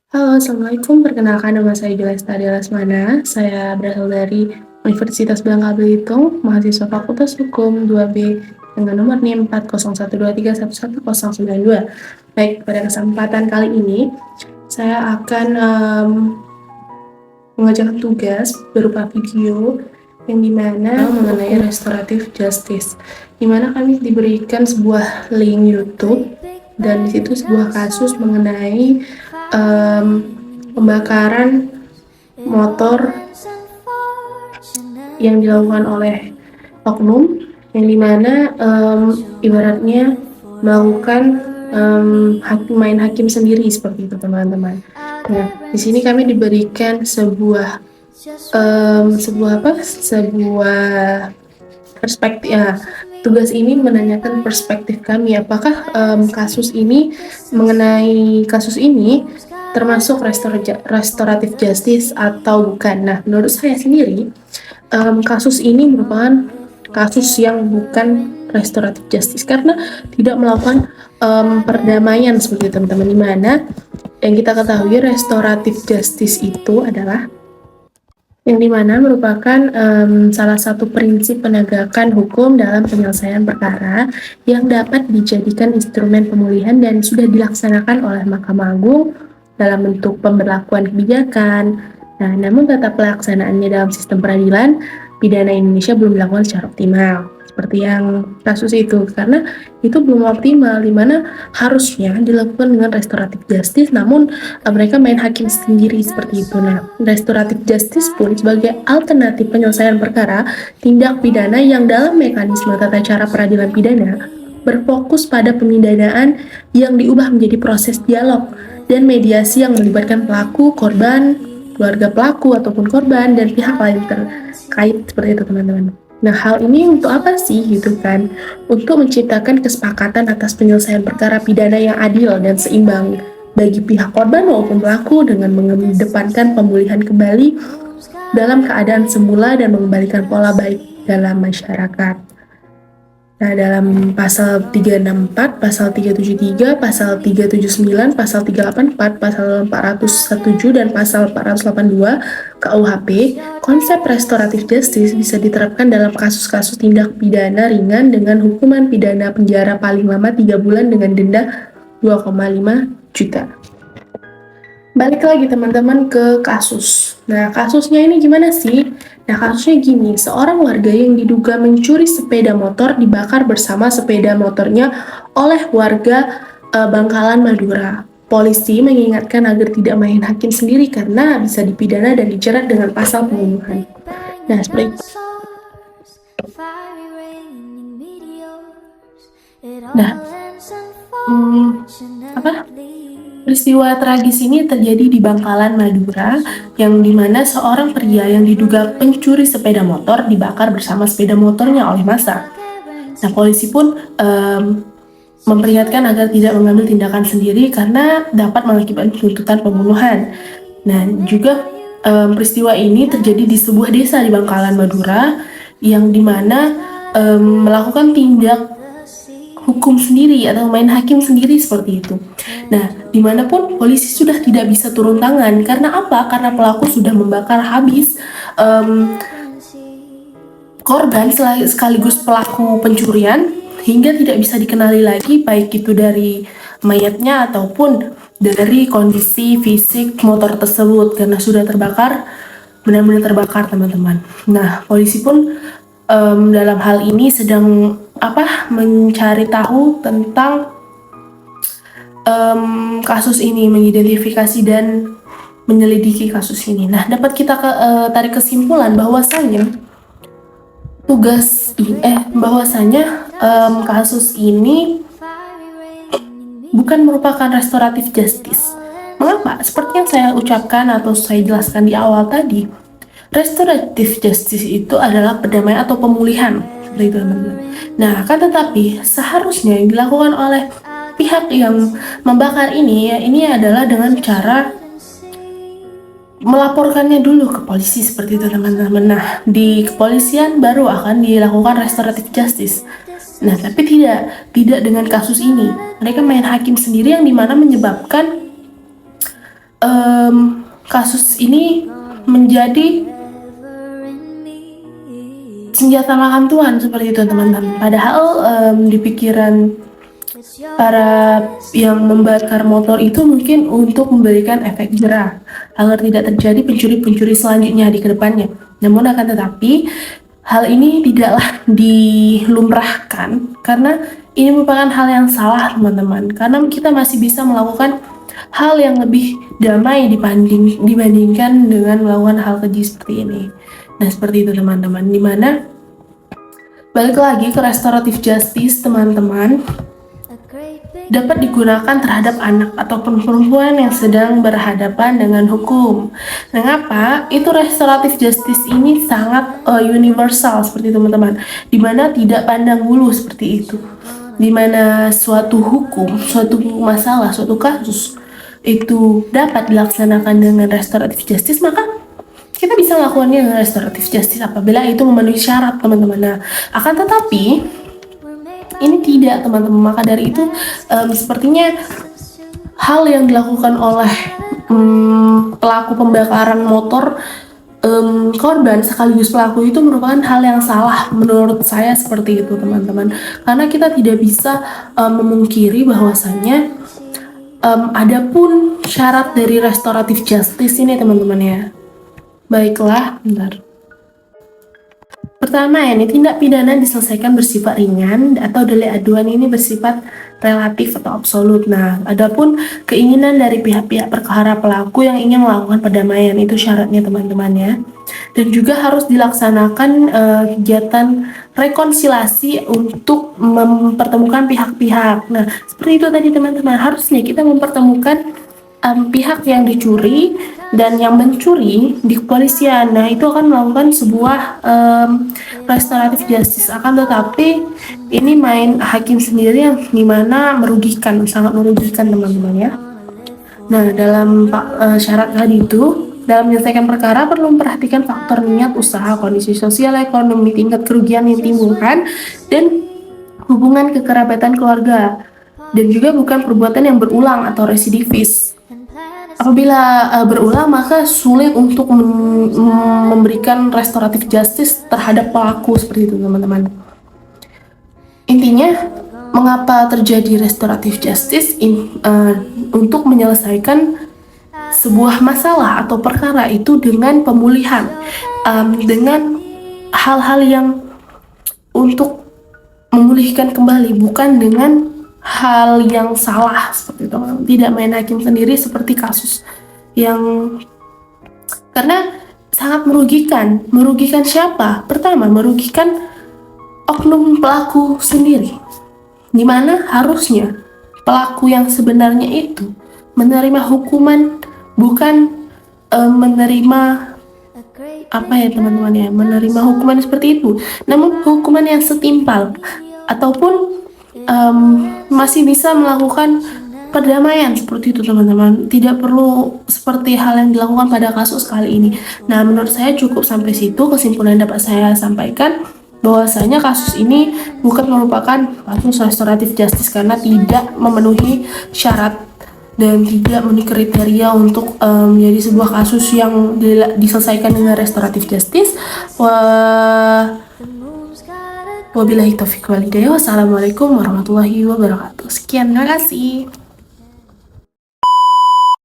Halo, Assalamualaikum. Perkenalkan nama saya Lestari Lesmana. Saya berasal dari Universitas Bangka Belitung, mahasiswa Fakultas Hukum 2B dengan nomor NIM 40123111092. Baik, pada kesempatan kali ini saya akan mengerjakan tugas berupa video yang dimana mengenai restoratif justice, dimana kami diberikan sebuah link YouTube dan di situ sebuah kasus mengenai pembakaran motor yang dilakukan oleh oknum yang dimana ibaratnya melakukan main hakim sendiri seperti itu teman-teman. Nah, di sini kami diberikan sebuah perspektif ya. Tugas ini menanyakan perspektif kami, apakah kasus ini mengenai kasus ini termasuk restoratif justice atau bukan. Nah, menurut saya sendiri, kasus ini merupakan kasus yang bukan restoratif justice karena tidak melakukan perdamaian seperti teman-teman, di mana yang kita ketahui restoratif justice itu adalah yang dimana merupakan salah satu prinsip penegakan hukum dalam penyelesaian perkara yang dapat dijadikan instrumen pemulihan dan sudah dilaksanakan oleh Mahkamah Agung dalam bentuk pemberlakuan kebijakan. Nah, namun tata pelaksanaannya dalam sistem peradilan pidana Indonesia belum dilakukan secara optimal. Seperti yang kasus itu, karena itu belum optimal, di mana harusnya dilakukan dengan restoratif justice, namun mereka main hakim sendiri seperti itu. Nah, restoratif justice pun sebagai alternatif penyelesaian perkara tindak pidana yang dalam mekanisme tata cara peradilan pidana berfokus pada pemidanaan yang diubah menjadi proses dialog dan mediasi yang melibatkan pelaku, korban, keluarga pelaku ataupun korban, dan pihak lain terkait seperti itu teman-teman. Nah, hal ini untuk apa sih gitu kan? Untuk menciptakan kesepakatan atas penyelesaian perkara pidana yang adil dan seimbang bagi pihak korban maupun pelaku dengan mengedepankan pemulihan kembali dalam keadaan semula dan mengembalikan pola baik dalam masyarakat. Nah, dalam pasal 364, pasal 373, pasal 379, pasal 384, pasal 417, dan pasal 482 KUHP, konsep restoratif justice bisa diterapkan dalam kasus-kasus tindak pidana ringan dengan hukuman pidana penjara paling lama 3 bulan dengan denda 2,5 juta. Balik lagi teman-teman ke kasus. Nah, kasusnya ini gimana sih? Nah, kasusnya gini, seorang warga yang diduga mencuri sepeda motor dibakar bersama sepeda motornya oleh warga Bangkalan, Madura. Polisi mengingatkan agar tidak main hakim sendiri karena bisa dipidana dan dijerat dengan pasal pembunuhan. Nah, seperti Nah, peristiwa tragis ini terjadi di Bangkalan, Madura, yang dimana seorang pria yang diduga pencuri sepeda motor dibakar bersama sepeda motornya oleh massa. Nah, polisi pun memperingatkan agar tidak mengambil tindakan sendiri karena dapat mengakibatkan tuntutan pembunuhan. Nah, juga peristiwa ini terjadi di sebuah desa di Bangkalan, Madura, yang dimana melakukan tindak hukum sendiri atau main hakim sendiri seperti itu. Nah, dimanapun polisi sudah tidak bisa turun tangan. Karena apa? Karena pelaku sudah membakar habis korban sekaligus pelaku pencurian hingga tidak bisa dikenali lagi, baik itu dari mayatnya ataupun dari kondisi fisik motor tersebut karena sudah terbakar, benar-benar terbakar teman-teman. Nah, polisi pun dalam hal ini sedang mencari tahu tentang kasus ini, mengidentifikasi dan menyelidiki kasus ini. Nah, dapat kita tarik kesimpulan bahwasanya kasus ini bukan merupakan restoratif justice. Mengapa? Seperti yang saya ucapkan atau saya jelaskan di awal tadi, restoratif justice itu adalah perdamaian atau pemulihan. Seperti itu, teman-teman. Nah, akan tetapi seharusnya yang dilakukan oleh pihak yang membakar ini adalah dengan cara melaporkannya dulu ke polisi seperti itu teman-teman. Nah, di kepolisian baru akan dilakukan restoratif justice. Nah, tapi tidak dengan kasus ini. Mereka main hakim sendiri yang dimana menyebabkan kasus ini menjadi senjata makan tuan seperti itu teman-teman. Padahal di pikiran para yang membakar motor itu mungkin untuk memberikan efek jerah agar tidak terjadi pencuri-pencuri selanjutnya di kedepannya. Namun akan tetapi hal ini tidaklah dilumrahkan karena ini merupakan hal yang salah teman-teman. Karena kita masih bisa melakukan hal yang lebih damai dibandingkan dengan melakukan hal keji seperti ini. Nah seperti itu teman-teman. Dimana balik lagi ke restoratif justice teman-teman, dapat digunakan terhadap anak ataupun perempuan yang sedang berhadapan dengan hukum. Mengapa? Itu restoratif justice ini sangat universal seperti itu teman-teman, dimana tidak pandang bulu seperti itu, dimana suatu hukum, suatu masalah, suatu kasus itu dapat dilaksanakan dengan restoratif justice, maka kita bisa melakukannya dengan restoratif justice apabila itu memenuhi syarat teman-teman. Nah, akan tetapi ini tidak teman-teman, maka dari itu sepertinya hal yang dilakukan oleh pelaku pembakaran motor korban sekaligus pelaku itu merupakan hal yang salah menurut saya seperti itu teman-teman, karena kita tidak bisa memungkiri bahwasanya adapun syarat dari restoratif justice ini teman-teman ya. Baiklah, bentar. Pertama, ini tindak pidana diselesaikan bersifat ringan atau delik aduan ini bersifat relatif atau absolut. Nah, adapun keinginan dari pihak-pihak perkara pelaku yang ingin melakukan perdamaian itu syaratnya teman-teman ya. Dan juga harus dilaksanakan kegiatan rekonsiliasi untuk mempertemukan pihak-pihak. Nah, seperti itu tadi teman-teman, harusnya kita mempertemukan pihak yang dicuri dan yang mencuri di kepolisian. Nah, itu akan melakukan sebuah restoratif justice. Akan tetapi ini main hakim sendiri yang dimana merugikan, sangat merugikan teman-teman ya. Nah, dalam syarat tadi itu, dalam menyelesaikan perkara perlu memperhatikan faktor niat usaha, kondisi sosial, ekonomi, tingkat kerugian yang ditimbulkan, dan hubungan kekerabatan keluarga, dan juga bukan perbuatan yang berulang atau residivis. Apabila berulang, maka sulit untuk memberikan restoratif justice terhadap pelaku seperti itu teman-teman. Intinya, mengapa terjadi restoratif justice untuk menyelesaikan sebuah masalah atau perkara itu dengan pemulihan, dengan hal-hal yang untuk memulihkan kembali, bukan dengan hal yang salah seperti itu. Tidak main hakim sendiri seperti kasus yang karena sangat merugikan. Merugikan siapa? Pertama, merugikan oknum pelaku sendiri, dimana harusnya pelaku yang sebenarnya itu menerima hukuman, bukan menerima apa ya teman-teman ya, menerima hukuman seperti itu, namun hukuman yang setimpal ataupun masih bisa melakukan perdamaian seperti itu teman-teman. Tidak perlu seperti hal yang dilakukan pada kasus kali ini. Nah, menurut saya cukup sampai situ kesimpulan yang dapat saya sampaikan, bahwasanya kasus ini bukan merupakan kasus restoratif justice karena tidak memenuhi syarat dan tidak memenuhi kriteria untuk menjadi sebuah kasus yang diselesaikan dengan restoratif justice. Wabillahi taufiq wal hidayah. Wassalamualaikum warahmatullahi wabarakatuh. Sekian, terima kasih.